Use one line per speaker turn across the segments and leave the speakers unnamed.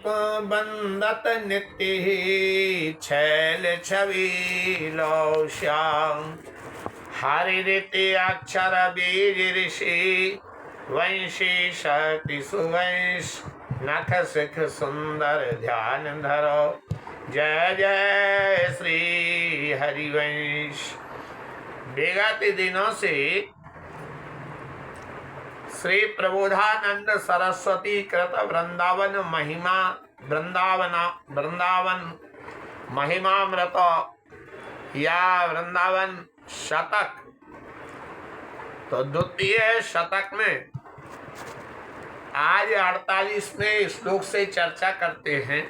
बंदत नित्य छैल छवि श्याम। हरिति अक्षर बीज ऋषि वंशी शक्ति सुवंश। नख सिख सुंदर ध्यान धरो जय जय श्री हरिवंश। विगत दिनों से श्री प्रबोधानंद सरस्वती कृत वृंदावन महिमामृत या वृंदावन शतक, तो द्वितीय शतक में आज 48वें श्लोक से चर्चा करते हैं।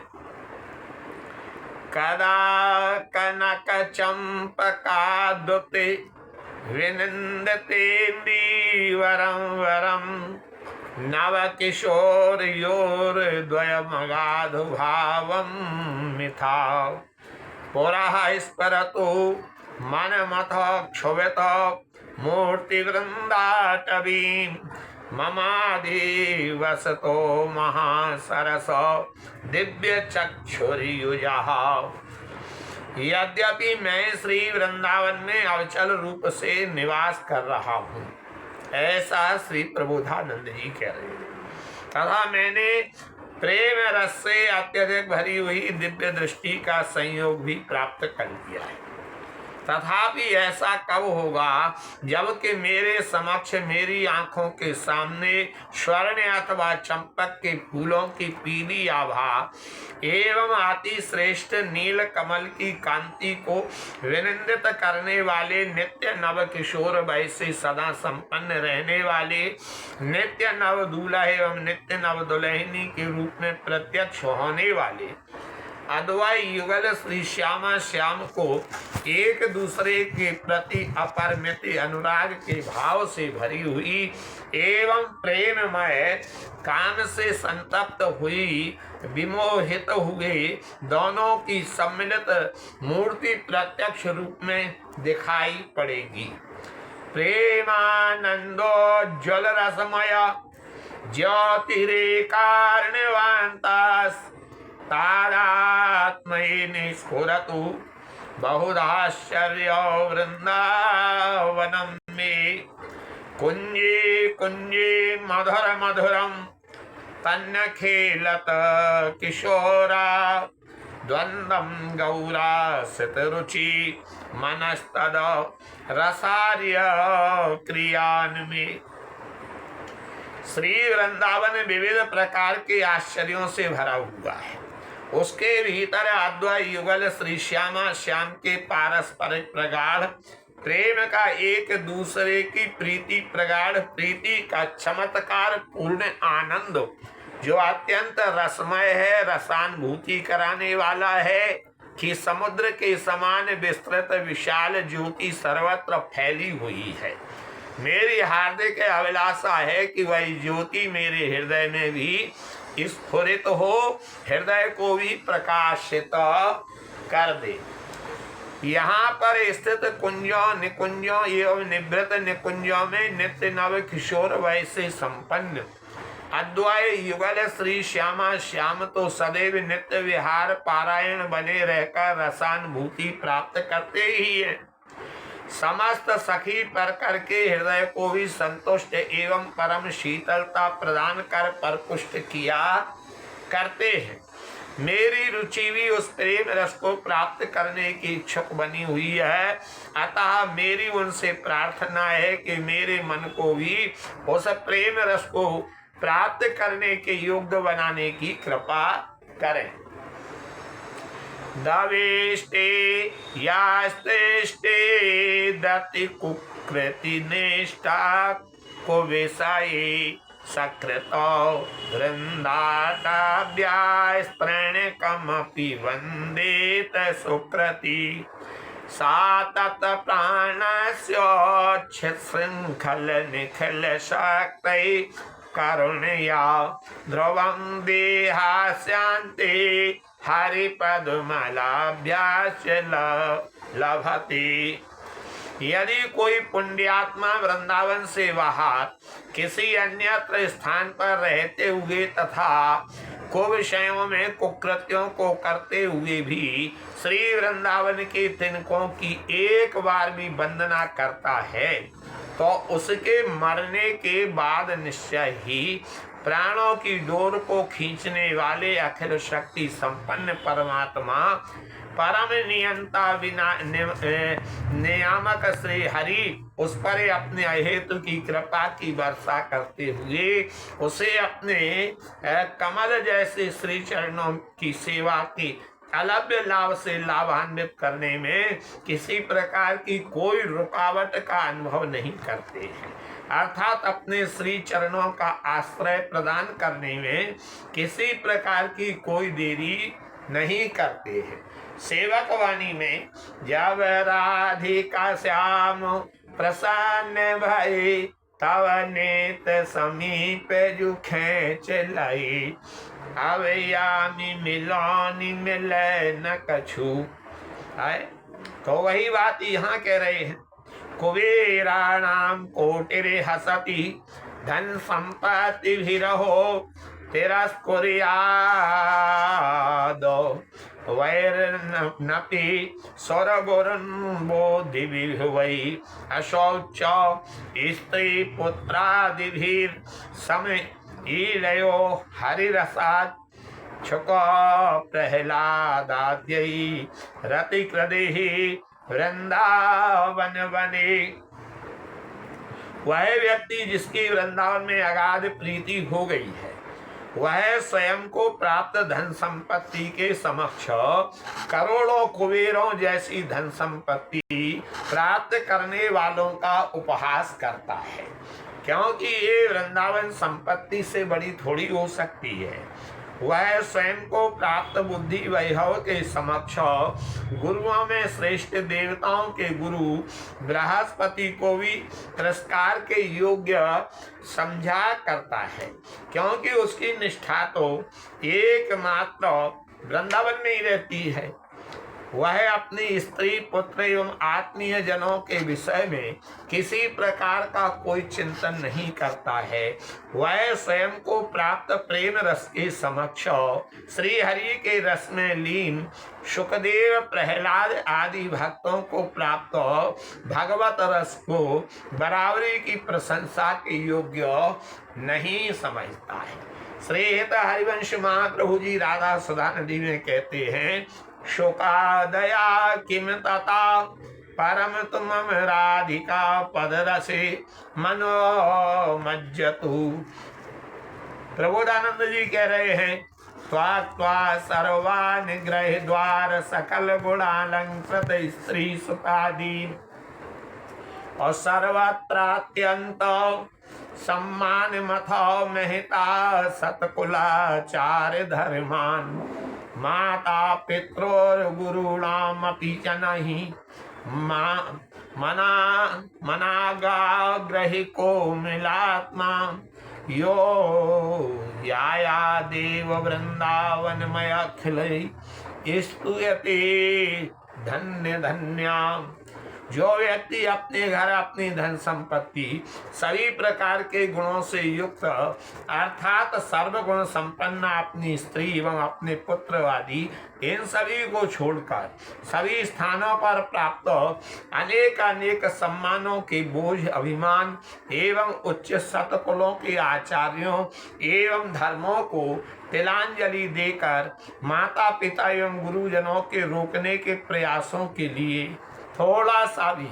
कदा कनक चंपकाद्युते विनिंदते वरम वरम। नव किशोर योर द्वयमगाधु भावम मिथा। पुरः स्फुरतु मन मथ क्षुभित मूर्ति वृंदाटवीं। ममादिवसतो महासरस दिव्य चक्षुर्युजः। यद्यपि मैं श्री वृंदावन में अवचल रूप से निवास कर रहा हूँ, ऐसा श्री प्रबोधानंद जी कह रहे हैं, तथा मैंने प्रेम रस से अत्यधिक भरी हुई दिव्य दृष्टि का संयोग भी प्राप्त कर लिया है। तथापि ऐसा कब होगा जबकि मेरे समक्ष मेरी आंखों के सामने स्वर्ण अथवा चंपक के फूलों की पीली आभा एवं अति श्रेष्ठ नील कमल की कांति को विनिंदित करने वाले नित्य नव किशोर वय से सदा संपन्न रहने वाले नित्य नव दूल्हा एवं नित्य नव दुल्हनी के रूप में प्रत्यक्ष होने वाले अद्वय युगल श्री श्यामा श्याम को एक दूसरे के प्रति अपरिमित अनुराग के भाव से भरी हुई एवं प्रेममय काम से संतप्त हुई विमोहित हुए दोनों की सम्मिलित मूर्ति प्रत्यक्ष रूप में दिखाई पड़ेगी। प्रेमानंदो ज्वल रसमय ज्योतिरेकार्णवान्तास् तादात्मये निस्फुरतु बहुधाश्चर्यो वृंदावनं मे। कुंजे कुंजे मधुर मधुरम तन्नखेलत किशोरा। द्वंद्वं गौरा सितरुचि मनस्तद रसार्य क्रियान्मे। श्री वृंदावन विविध प्रकार के आश्चर्यों से भरा हुआ है। उसके भीतर अद्वय युगल श्री श्यामा श्याम के पारस्परिक प्रगाढ़ प्रेम का एक दूसरे की प्रीति प्रगाढ़ प्रीति का चमत्कार पूर्ण आनंद जो अत्यंत रसमय है, रसानुभूति कराने वाला है कि समुद्र के समान विस्तृत विशाल ज्योति सर्वत्र फैली हुई है। मेरी हार्दिक अभिलाषा है कि वही ज्योति मेरे हृदय में भी स्फुरित हो, हृदय को भी प्रकाशित कर दे। यहाँ पर स्थित कुंजों निकुंजों एवं निवृत्त निकुंजों में नित्य नव किशोर वय से संपन्न अद्वय युगल श्री श्यामा श्याम तो सदैव नित्य विहार पारायण बने रहकर रसानुभूति प्राप्त करते ही हैं। समस्त सखी पर करके हृदय को भी संतुष्ट एवं परम शीतलता प्रदान कर परपुष्ट किया करते हैं। मेरी रुचि भी उस प्रेम रस को प्राप्त करने की इच्छुक बनी हुई है, अतः मेरी उनसे प्रार्थना है कि मेरे मन को भी उस प्रेम रस को प्राप्त करने के योग्य बनाने की कृपा करें। दवेष्टे यास्तेष्टे दति कुकृति निष्ठा कुविषये सकृतो वृन्दाटाभ्यास्त्रणकमपि वन्देत सुकृति। सा तत् प्राणस्योच्छृङ्खल निखिल शक्तै करुणया ध्रुवं देहास्यान्ते हरिपद्मलाभ्यास्य लभते। यदि कोई पुण्यात्मा वृंदावन से बाहर किसी अन्यत्र स्थान पर रहते हुए तथा कुविषयों में कुकृत्यों को करते हुए भी श्री वृंदावन के तिनकों की एक बार भी वंदना करता है तो उसके मरने के बाद निश्चय ही प्राणों की डोर को खींचने वाले अखिल शक्ति संपन्न परमात्मा परम नियंता विना नियामक श्री हरि उस पर अपने अहेतु की कृपा की वर्षा करते हुए उसे अपने कमल जैसे श्री चरणों की सेवा की अलभ्य लाभ से लाभान्वित करने में किसी प्रकार की कोई रुकावट का अनुभव नहीं करते हैं, अर्थात अपने श्री चरणों का आश्रय प्रदान करने में किसी प्रकार की कोई देरी नहीं करते हैं। सेवक वाणी में जब राधिका श्याम प्रसन्न भई तव नेत समीप जु खेच लाई अब यामी मिलानी मिले न कछु है। तो वही बात यहाँ कह रहे हैं, कुबेराणाम कोटिरे हसती धन संपत्ति भी रहो तिरस्कुर्यादो वैर नपि स्वर्गुरुन् बोधि वै अशौच स्त्री पुत्रादिभिर समय ईलयो हरिरसाद छुक प्रहलादाद्यै रति कृदेहि वृंदावन बने। वह व्यक्ति जिसकी वृंदावन में अगाध प्रीति हो गई है वह स्वयं को प्राप्त धन संपत्ति के समक्ष करोड़ों कुबेरों जैसी धन संपत्ति प्राप्त करने वालों का उपहास करता है, क्योंकि ये वृंदावन संपत्ति से बड़ी थोड़ी हो सकती है। वह स्वयं को प्राप्त बुद्धि वैभव के समक्ष गुरुओं में श्रेष्ठ देवताओं के गुरु बृहस्पति को भी तिरस्कार के योग्य समझा करता है, क्योंकि उसकी निष्ठा तो एकमात्र वृंदावन में ही रहती है। वह अपनी स्त्री पुत्र एवं आत्मीय जनों के विषय में किसी प्रकार का कोई चिंतन नहीं करता है। वह स्वयं को प्राप्त प्रेम रस के समक्ष श्री हरि के रस में लीन सुखदेव प्रहलाद आदि भक्तों को प्राप्त भगवत रस को बराबरी की प्रशंसा के योग्य नहीं समझता है। श्री हरिवंश महाप्रभु जी राधा सुधा नदी में कहते हैं, शोकादया किम तथा परम तुम राधिका पद रसे मनो मज्जतु। प्रबोधानंद जी कह रहे हैं, त्वा त्वा सर्वान ग्रह द्वार सकल गुणालंकृत स्त्री सुतादी और सर्वत्रात्यंत सम्मान मथो महता सतकुलाचार धर्मान माता पित्रोर गुरुणामपि जनहि मनाग्रहिको मिलात्मा यो याया देव वृंदावनमय अखिल स्तूयते धन्य धन्या। जो व्यक्ति अपने घर अपनी धन संपत्ति सभी प्रकार के गुणों से युक्त अर्थात सर्वगुण संपन्न अपनी स्त्री एवं अपने पुत्र आदि इन सभी को छोड़कर सभी स्थानों पर प्राप्त अनेक अनेक सम्मानों के बोझ अभिमान एवं उच्च सतकुलों के आचार्यों एवं धर्मों को तिलांजलि देकर माता पिता एवं गुरुजनों के रोकने के प्रयासों के लिए थोड़ा सा भी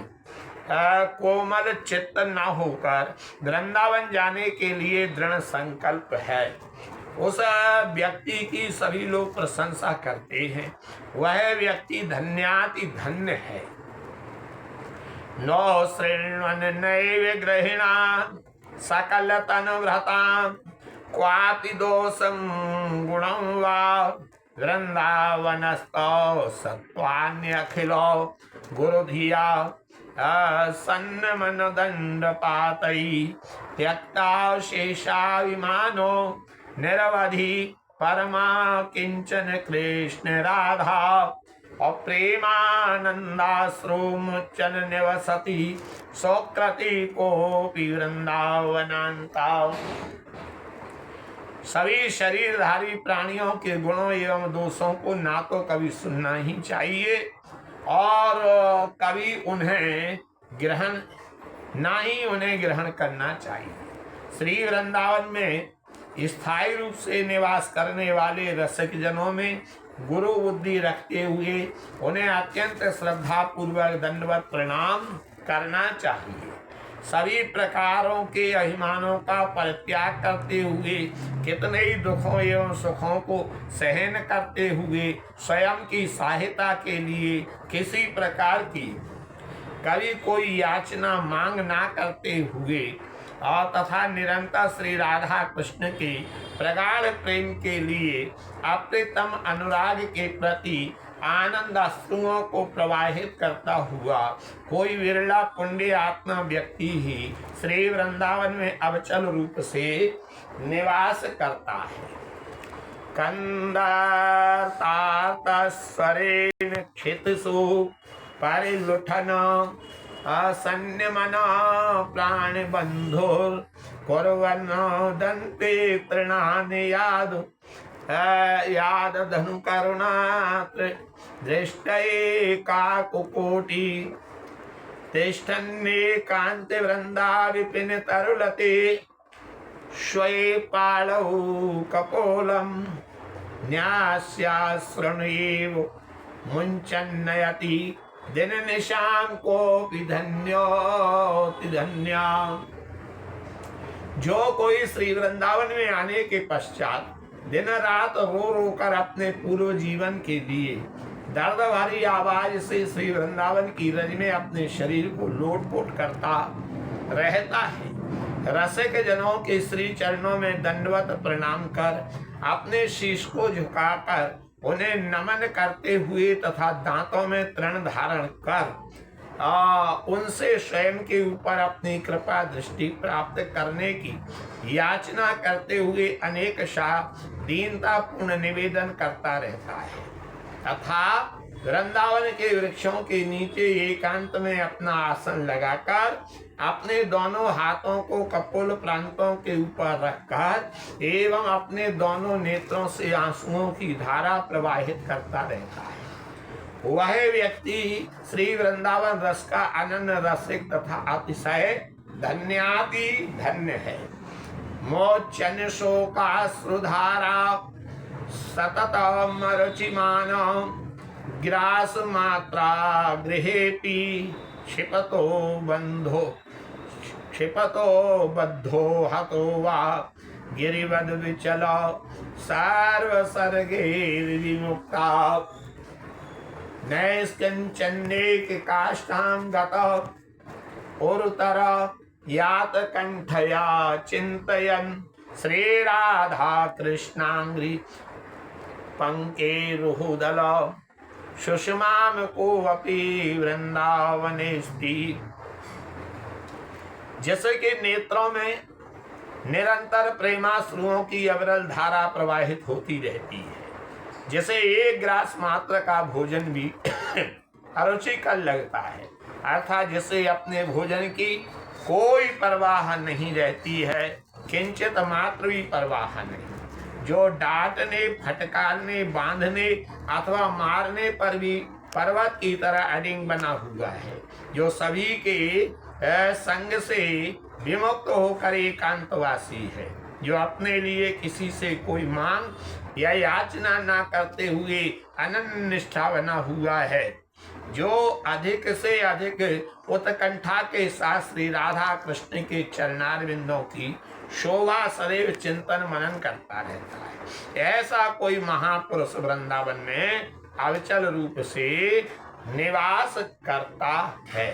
कोमल चित्त न होकर वृंदावन जाने के लिए दृढ़ संकल्प है, उस व्यक्ति की सभी लोग प्रशंसा करते हैं। वह व्यक्ति धन्याति धन्य है। नो श्रृण्वन नैव ग्रहिणा सकल तनुभृता क्वापि दोषं गुणं वा वृंदावनस्थो सत्वान्यखिलो गुरुधिया सन्नमन दंड पातई त्यक्ता शेषाभिमानो निरवधि परमा किंचन कृष्ण राधा और प्रेमानंदाश्रुमुच्चन निवसति सौक्रति कोपि वृंदावनांता। सभी शरीरधारी प्राणियों के गुणों एवं दोषों को ना तो कभी सुनना ही चाहिए और कभी उन्हें ग्रहण करना चाहिए। श्री वृंदावन में स्थायी रूप से निवास करने वाले रसिक जनों में गुरु बुद्धि रखते हुए उन्हें अत्यंत श्रद्धा पूर्वक दंडवत प्रणाम करना चाहिए। सभी प्रकारों के अभिमानों का परित्याग करते हुए कितने ही दुखों एवं सुखों को सहन करते हुए स्वयं की सहायता के लिए किसी प्रकार की कभी कोई याचना मांग ना करते हुए और तथा निरंतर श्री राधा कृष्ण के प्रगाढ़ प्रेम के लिए अप्रितम अनुराग के प्रति आनंद अश्रुओं को प्रवाहित करता हुआ कोई विरला पुण्य आत्मा व्यक्ति ही श्री वृंदावन में अवचल रूप से निवास करता है। कंदर्तार्तस्वरेण क्षितिषु परिलुठन असन्यमना प्राणबन्धुर् कुर्वन् दन्ते तृणानि याद धनुकरुणात्र दृष्टये काकुकोटि तिष्ठन्ये कान्ति वृंदा विपिन तरुलते श्वये पालौ कपोलं न्यास्याश्रणुयेव मुञ्चन्नयति दिन निशाम कोपि धन्योति धन्या। जो कोई श्री वृंदावन में आने के पश्चात दिन रात रो रो कर अपने पूर्व जीवन के लिए दर्द भरी आवाज से श्री वृंदावन की रज में अपने शरीर को लोटपोट करता रहता है, रसिक जनों के श्री चरणों में दंडवत प्रणाम कर अपने शीश को झुकाकर उन्हें नमन करते हुए तथा दांतों में तृण धारण कर उनसे स्वयं के ऊपर अपनी कृपा दृष्टि प्राप्त करने की याचना करते हुए अनेक शाह दीनता पूर्ण निवेदन करता रहता है तथा वृंदावन के वृक्षों के नीचे एकांत में अपना आसन लगाकर अपने दोनों हाथों को कपोल प्रांतों के ऊपर रखकर एवं अपने दोनों नेत्रों से आंसुओं की धारा प्रवाहित करता रहता है। वह व्यक्ति श्री वृंदावन रस का अनन्य रसिक तथा अतिशय धन्याति धन्य है। मोचन शोकाश्रुधारा सततम रुचिमान ग्रास मात्रा गृहेपि क्षिपतो बद्धो हतो वा गिरिवद विचल सर्वसर्गैर्विमुक्ता नैष्किंचन्नेक काष्ठां गत उरुतर यात कंठया चिन्तयन् श्री राधा कृष्णांग्रि पंकेरुहुदल सुषमाम को अपि वृंदावने स्थित। जैसे कि नेत्रों में निरंतर प्रेमाश्रुओं की अविरल धारा प्रवाहित होती रहती है, जैसे एक ग्रास मात्र का भोजन भी अरुचिकर लगता है, अर्थात जैसे अपने भोजन की कोई परवाह नहीं रहती है, किंचित मात्र भी परवाह नहीं, जो डांटने फटकारने बांधने अथवा मारने पर भी पर्वत की तरह अडिंग बना हुआ है, जो सभी के संग से विमुक्त होकर एकांतवासी है, जो अपने लिए किसी से कोई मांग या याचना ना करते हुए अनन्य निष्ठा बना हुआ है, जो अधिक से अधिक उत्कंठा के साथ श्री राधा कृष्ण के चरणारविंदों की शोभा सदैव चिंतन मनन करता रहता है, ऐसा कोई महापुरुष वृंदावन में अविचल रूप से निवास करता है।